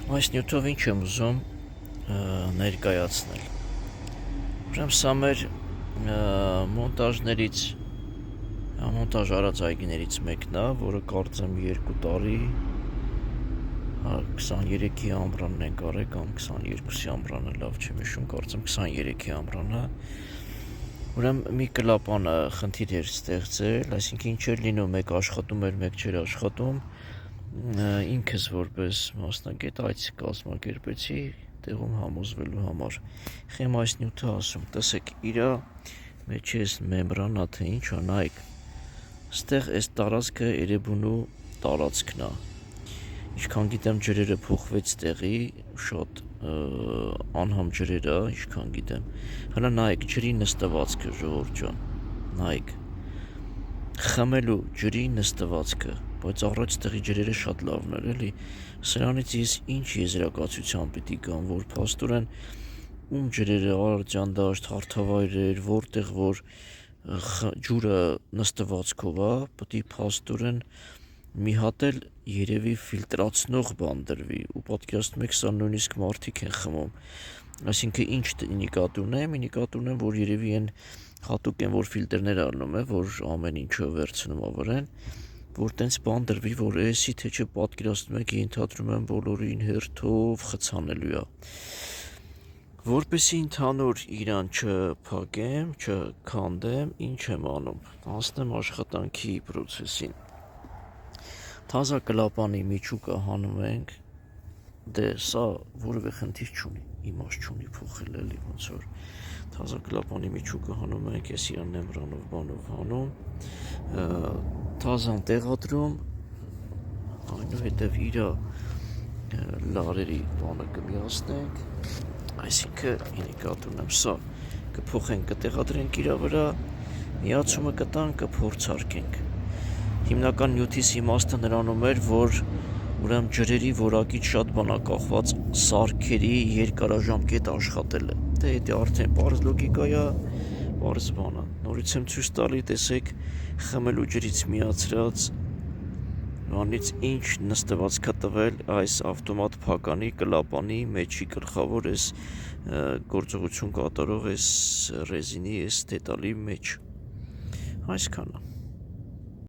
Այս նյութով ինչ եմ ուզում ներկայացնել։ Ուրեմն սա մեր մոնտաժներից մոնտաժ արած այգիներից մեկն է, որը կարծեմ 2 տարի 23-ի ամռանն ենք արել կամ 22-ի ամռանը, լավ չեմ հիշում, կարծեմ 23-ի ամռանը։ Ուրեմն մի կլապանը խնդիր էր ստեղծել, այսինքն ինչ էր լինում, մեկ աշխատում էր, մեկ չէր աշխատում։ Ինքս որպես մասնագետ այց կազմակերպեցի տեղում համոզվելու համար։ Խեմ այս նյութը ասում, տեսեք, իրա մեջ էս մեմբրանա թե ինչ է, նայեք։ Ստեղ այս տարածքը Էրեբունու տարածքն է։ Ինչքան գիտեմ ջրերը փոխվեց տեղի, շատ անհամ ջրեր է, ինչքան գիտեմ։ Հələ նայեք ջրի նստվածքը, ժողովուրդ ջան, նայեք։ Խմելու ջրի նստվածքը, բայց առաջ տեղի ջրերը շատ լավն էր, էլի։ Սրանից ես ինչ եզրակացության պիտի գամ, որ փաստորեն ում ջրերը Ալաջանդաշտ, Հարթավայրեր, որտեղ որ ջուրը նստվածքով է, պիտի փաստորեն մի հատ էլ երևի ֆիլտրացնող բան դրվի, ու պատկերացնում եք, սա նույնիսկ մարդիկ են խմում։ Այսինքն ինչ նկատի ունեմ, որ երևի են հատուկ են, որ ֆիլտրներ առնում է, որ ամեն ինչը վերցնում ավրեն, որ տենց բան դրվի, որ էսի թե չէ պատկերացնում եք, ենթադրում եմ բոլորին հերթով խցանելու է։ Որպեսի ընդհանուր իրան չփակեմ, չքանդեմ, ինչ եմ անում, անցնեմ աշխատանքի պրոցեսին։ Թազա կլապանի միջուկը հանում ենք, դե սա որևէ խնդիր չունի, իմաստ չունի փոխել էլի ոնց որ թազա կլապանի միջուկը հանում ենք, ես իրան նեմրանով բանով հանում, թազան տեղադրում, այնուհետև իրա լարերի բանը կմիացնենք, այսինքն նկատի ունեմ, սա կփոխենք, կտեղադրենք իրա վրա, միացումը կտանք, կփորձարկենք։ Հիմնական նյութիս իմաստը նրանում էր, որ ուրեմն ջրերի որակից շատ բան է կախված սարքերի երկարաժամկետ աշխատելը։ Դե դա արդեն պարզ լոգիկա է, պարզ բան է։ Նորից եմ ցույց տալի, տեսեք, խմելու ջրից միացրած բանից ինչ նստվածք է տվել այս ավտոմատ փականի կլապանի մեջի գլխավոր այս գործողություն կատարող այս ռեզինի այս դետալի մեջ։ Այսքանը։